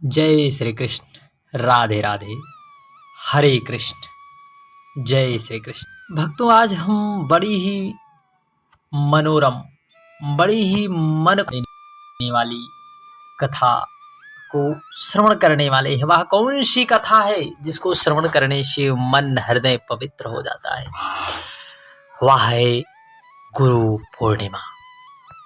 जय श्री कृष्ण। राधे राधे। हरे कृष्ण। जय श्री कृष्ण। भक्तों, आज हम बड़ी ही मनोरम, बड़ी ही मन करने वाली कथा को श्रवण करने वाले हैं। वह कौन सी कथा है जिसको श्रवण करने से मन हृदय पवित्र हो जाता है? वह है गुरु पूर्णिमा।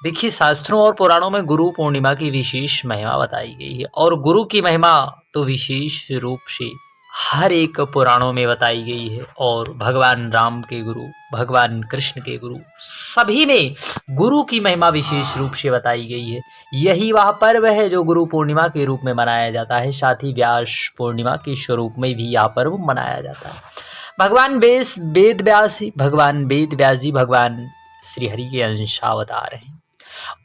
देखिए, शास्त्रों और पुराणों में गुरु पूर्णिमा की विशेष महिमा बताई गई है और गुरु की महिमा तो विशेष रूप से हर एक पुराणों में बताई गई है। और भगवान राम के गुरु, भगवान कृष्ण के गुरु, सभी में गुरु की महिमा विशेष रूप से बताई गई है। यही वह पर्व है जो गुरु पूर्णिमा के रूप में मनाया जाता है। साथ ही व्यास पूर्णिमा के स्वरूप में भी यह पर्व मनाया जाता है। भगवान वेद व्यास जी भगवान श्री हरि के अंशावतार हैं।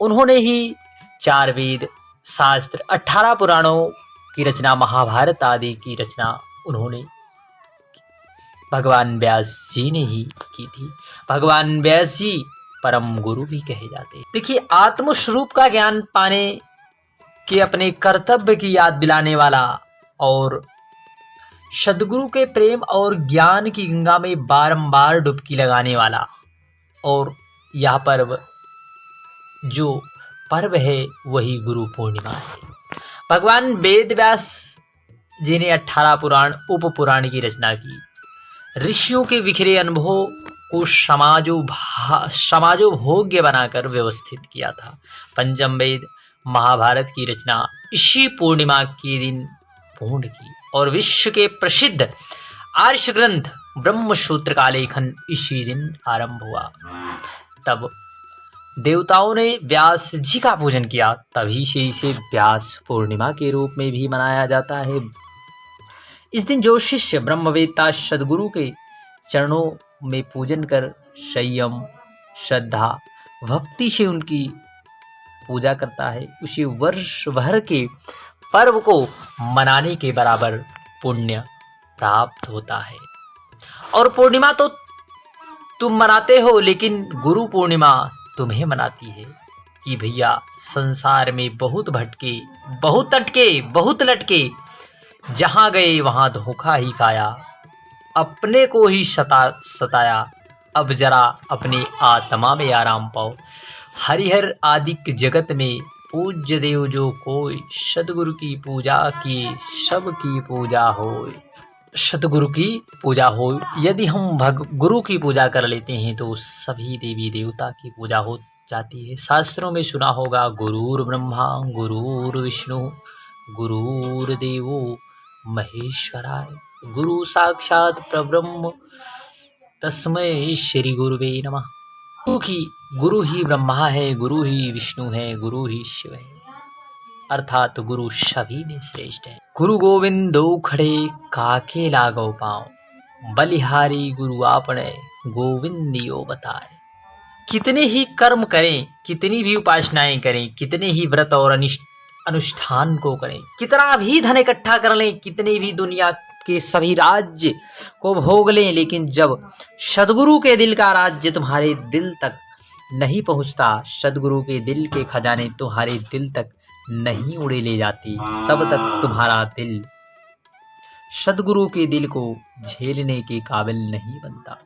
उन्होंने ही 4 वेद, शास्त्र, 18 पुराणों की रचना, महाभारत आदि की रचना उन्होंने भगवान व्यास जी ने ही की थी। भगवान व्यास जी परम गुरु भी कहे जाते हैं। देखिए, आत्मस्वरूप का ज्ञान पाने के अपने कर्तव्य की याद दिलाने वाला और सद्गुरु के प्रेम और ज्ञान की गंगा में बारंबार डुबकी लगाने वाला और यह पर्व जो पर्व है वही गुरु पूर्णिमा है। भगवान वेद व्यास जी ने 18 पुराण, उप पुराण की रचना की। ऋषियों के बिखरे अनुभव को समाजोभोग्य बनाकर व्यवस्थित किया था। पंचम वेद महाभारत की रचना इसी पूर्णिमा के दिन पूर्ण की और विश्व के प्रसिद्ध आर्ष ग्रंथ ब्रह्मसूत्र का लेखन इसी दिन आरंभ हुआ। तब देवताओं ने व्यास जी का पूजन किया, तभी से इसे व्यास पूर्णिमा के रूप में भी मनाया जाता है। इस दिन जो शिष्य ब्रह्मवेत्ता सद्गुरु के चरणों में पूजन कर संयम, श्रद्धा, भक्ति से उनकी पूजा करता है, उसे वर्ष भर के पर्व को मनाने के बराबर पुण्य प्राप्त होता है। और पूर्णिमा तो तुम मनाते हो, लेकिन गुरु पूर्णिमा तुम्हें मनाती है कि भैया संसार में बहुत भटके, बहुत अटके, बहुत लटके, जहां गए वहां धोखा ही खाया, अपने को ही सताया, अब जरा अपने आत्मा में आराम पाओ। हरिहर आदिक जगत में पूज्य देव जो कोई, सद्गुरु की पूजा की सबकी पूजा होय। सतगुरु की पूजा हो, यदि हम गुरु की पूजा कर लेते हैं तो सभी देवी देवता की पूजा हो जाती है। शास्त्रों में सुना होगा, गुरुर् ब्रह्मा गुरुर्विष्णु गुरुर्देवो महेश्वराय, गुरु साक्षात परब्रह्म तस्मै श्री गुरुवे नमः। गुरु ही ब्रह्मा है, गुरु ही विष्णु है, गुरु ही शिव है, अर्थात गुरु सभी में श्रेष्ठ है। गुरु गोविंदो खड़े काके लागो पाँव, बलिहारी गुरु आपने गोविंदियो बताए। कितने ही कर्म करें, कितनी भी उपासनाएं करें, कितने ही व्रत और अनुष्ठान को करें, कितना भी धन इकट्ठा कर लें, कितने भी दुनिया के सभी राज्य को भोग लें, लेकिन जब सद्गुरु के दिल का राज्य तुम्हारे दिल तक नहीं पहुंचता, सद्गुरु के दिल के खजाने तुम्हारे दिल तक नहीं उड़े ले जाती, तब तक तुम्हारा दिल सद्गुरु के दिल को झेलने के काबिल नहीं बनता।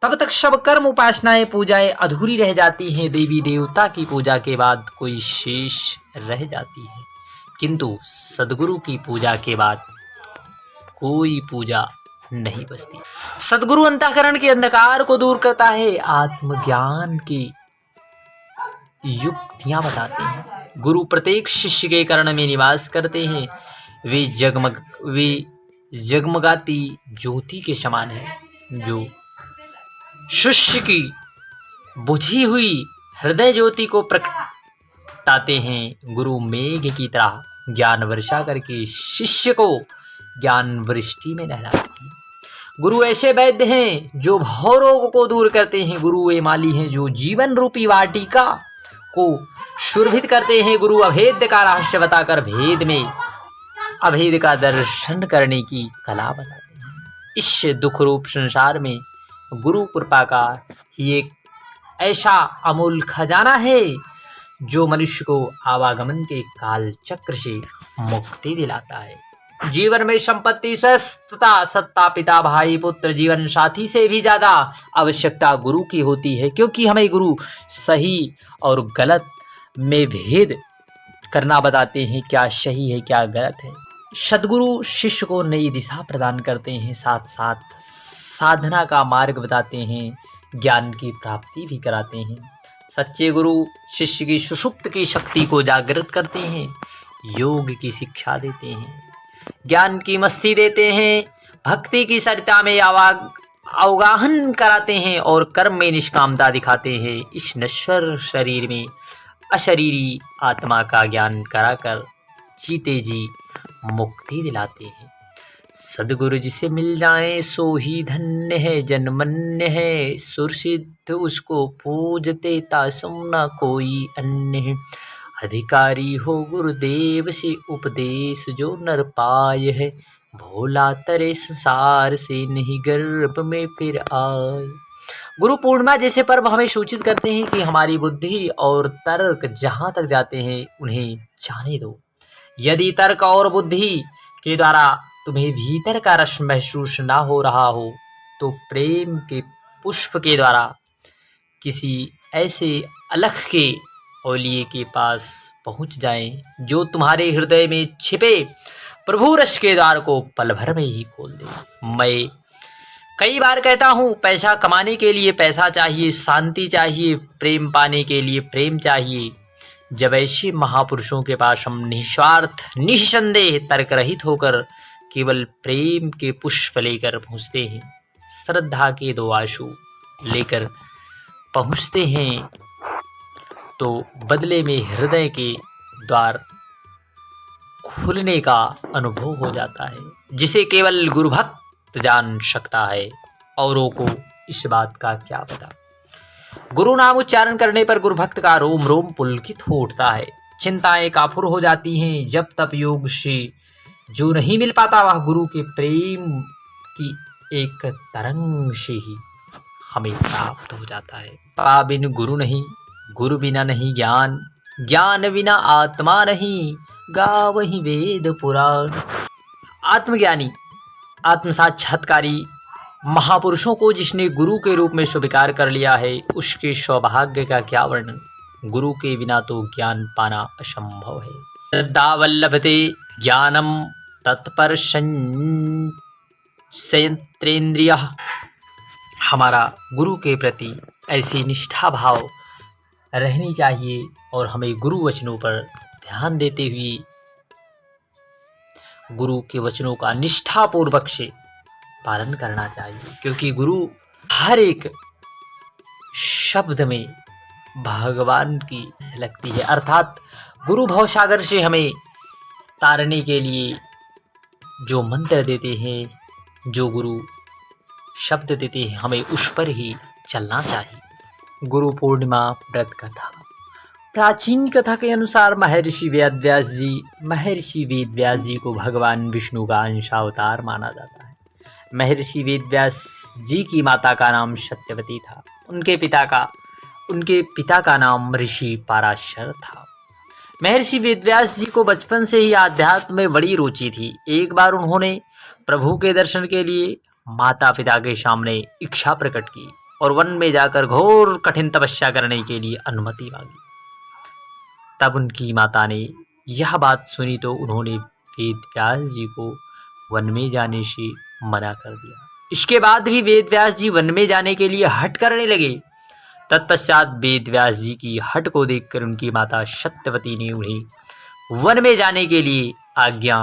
तब तक सब कर्म, उपासनाएं, पूजाएं अधूरी रह जाती हैं। देवी देवता की पूजा के बाद कोई शेष रह जाती है, किंतु सद्गुरु की पूजा के बाद कोई पूजा नहीं बचती। सद्गुरु अंतःकरण के अंधकार को दूर करता है, आत्मज्ञान की युक्तियां बताते हैं। गुरु प्रत्येक शिष्य के कर्ण में निवास करते हैं। वे जगमगाती ज्योति के समान है, जो शिष्य की बुझी हुई हृदय ज्योति को प्रगटाते हैं। गुरु मेघ की तरह ज्ञान वर्षा करके शिष्य को ज्ञान वृष्टि में नहलाते हैं। गुरु ऐसे वैद्य हैं जो भव रोग को दूर करते हैं। गुरु वे माली हैं जो जीवन रूपी वाटिका को सुरभित करते हैं। गुरु अभेद का रहस्य बताकर भेद में अभेद का दर्शन करने की कला बताते हैं। इस दुख रूप संसार में गुरु कृपा का ही एक ऐसा अमूल खजाना है जो मनुष्य को आवागमन के काल चक्र से मुक्ति दिलाता है। जीवन में संपत्ति, स्वस्थता, सत्ता, पिता, भाई, पुत्र, जीवन साथी से भी ज्यादा आवश्यकता गुरु की होती है, क्योंकि हमें गुरु सही और गलत में भेद करना बताते हैं, क्या सही है क्या गलत है। सद्गुरु शिष्य को नई दिशा प्रदान करते हैं, साथ साथ साधना का मार्ग बताते हैं, ज्ञान की प्राप्ति भी कराते हैं। सच्चे गुरु शिष्य की सुषुप्त की शक्ति को जागृत करते हैं, योग की शिक्षा देते हैं, ज्ञान की मस्ती देते हैं, भक्ति की सरिता में अवगाहन कराते हैं और कर्म में निष्कामता दिखाते हैं। इस नश्वर शरीर में अशरीरी आत्मा का ज्ञान कराकर जीते जी मुक्ति दिलाते हैं। सदगुरु जिसे मिल जाए सो ही धन्य है, जनमन्य है, सुर सिद्ध उसको पूजते तासम न कोई अन्य है। अधिकारी हो गुरुदेव से उपदेश जो नर पाय है, भोला तरे संसार से नहीं गर्भ में फिर आए। गुरु पूर्णिमा जैसे पर्व हमें सूचित करते हैं कि हमारी बुद्धि और तर्क जहां तक जाते हैं उन्हें जाने दो। यदि तर्क और बुद्धि के द्वारा तुम्हें भीतर का रस महसूस ना हो रहा हो, तो प्रेम के पुष्प के द्वारा किसी ऐसे अलख के औलिये के पास पहुंच जाएं, जो तुम्हारे हृदय में छिपे प्रभु रस के द्वार को पल भर में ही खोल दे। मैं कई बार कहता हूँ, पैसा कमाने के लिए पैसा चाहिए, शांति चाहिए, प्रेम पाने के लिए प्रेम चाहिए। जब ऐसे महापुरुषों के पास हम निस्वार्थ निसंदेह तर्क रहित होकर केवल प्रेम के पुष्प लेकर पहुँचते हैं, श्रद्धा के दो आंसू लेकर पहुँचते हैं, तो बदले में हृदय के द्वार खुलने का अनुभव हो जाता है, जिसे केवल गुरु भक्त जान सकता है। औरों को इस बात का क्या पता। गुरु नाम उच्चारण करने पर गुरु भक्त का रोम रोम पुलकित हो उठता है, चिंताएं काफुर हो जाती हैं। जब तप योग से जो नहीं मिल पाता, वह गुरु के प्रेम की एक तरंग से ही हमें प्राप्त हो जाता है। पा बिन गुरु नहीं, गुरु बिना नहीं ज्ञान, ज्ञान बिना आत्मा नहीं, गावहि वेद पुराण। आत्मज्ञानी आत्म साक्षात्कारी महापुरुषों को जिसने गुरु के रूप में स्वीकार कर लिया है, उसके सौभाग्य का क्या वर्णन। गुरु के बिना तो ज्ञान पाना असंभव है। श्रद्धा वल्लभते ज्ञानम तत्पर संयंत्रेन्द्रिय। हमारा गुरु के प्रति ऐसी निष्ठा भाव रहनी चाहिए और हमें गुरु वचनों पर ध्यान देते हुए गुरु के वचनों का निष्ठापूर्वक से पालन करना चाहिए, क्योंकि गुरु हर एक शब्द में भगवान की लगती है। अर्थात गुरु भवसागर से हमें तारने के लिए जो मंत्र देते हैं, जो गुरु शब्द देते हैं, हमें उस पर ही चलना चाहिए। गुरु पूर्णिमा व्रत कथा। प्राचीन कथा के अनुसार महर्षि वेदव्यास जी को भगवान विष्णु का अंशावतार माना जाता है। महर्षि वेदव्यास जी की माता का नाम सत्यवती था। उनके पिता का नाम ऋषि पाराशर था। महर्षि वेदव्यास जी को बचपन से ही आध्यात्म में बड़ी रुचि थी। एक बार उन्होंने प्रभु के दर्शन के लिए माता पिता के सामने इच्छा प्रकट की और वन में जाकर घोर कठिन तपस्या करने के लिए अनुमति मांगी। तब उनकी माता ने यह बात सुनी तो उन्होंने वेदव्यास जी को वन में जाने से मना कर दिया। इसके बाद भी वेदव्यास जी वन में जाने के लिए हठ करने लगे। तत्पश्चात वेदव्यास जी की हठ को देखकर उनकी माता सत्यवती ने उन्हें वन में जाने के लिए आज्ञा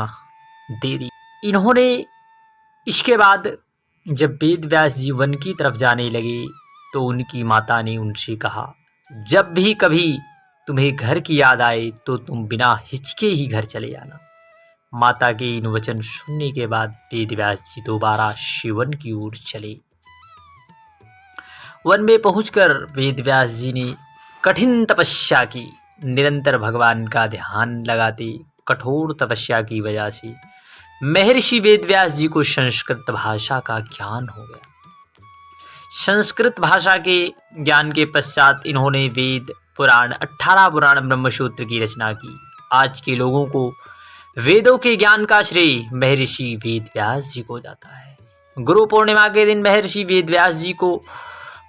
दे दी। इन्होंने इसके बाद जब वेदव्यास जी वन की तरफ जाने लगे तो उनकी माता ने उनसे कहा, जब भी कभी तुम्हें घर की याद आए तो तुम बिना हिचके ही घर चले आना। माता के इन वचन सुनने के बाद वेदव्यास जी दोबारा शिवन की ओर चले। वन में पहुंचकर वेदव्यास जी ने कठिन तपस्या की। निरंतर भगवान का ध्यान लगाते कठोर तपस्या की वजह से महर्षि वेदव्यास जी को संस्कृत भाषा का ज्ञान हो गया। संस्कृत भाषा के ज्ञान के पश्चात इन्होंने वेद पुराण 18 पुराण ब्रह्मसूत्र की रचना की। आज के लोगों को वेदों के ज्ञान का श्रेय महर्षि वेदव्यास जी को जाता है। गुरु पूर्णिमा के दिन महर्षि वेदव्यास जी को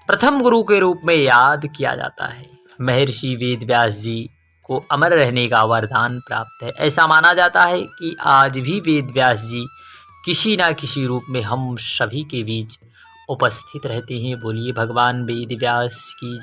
प्रथम गुरु के रूप में याद किया जाता है। महर्षि वेदव्यास जी को अमर रहने का वरदान प्राप्त है। ऐसा माना जाता है कि आज भी वेदव्यास जी किसी न किसी रूप में हम सभी के बीच उपस्थित रहते हैं। बोलिए भगवान वेदव्यास की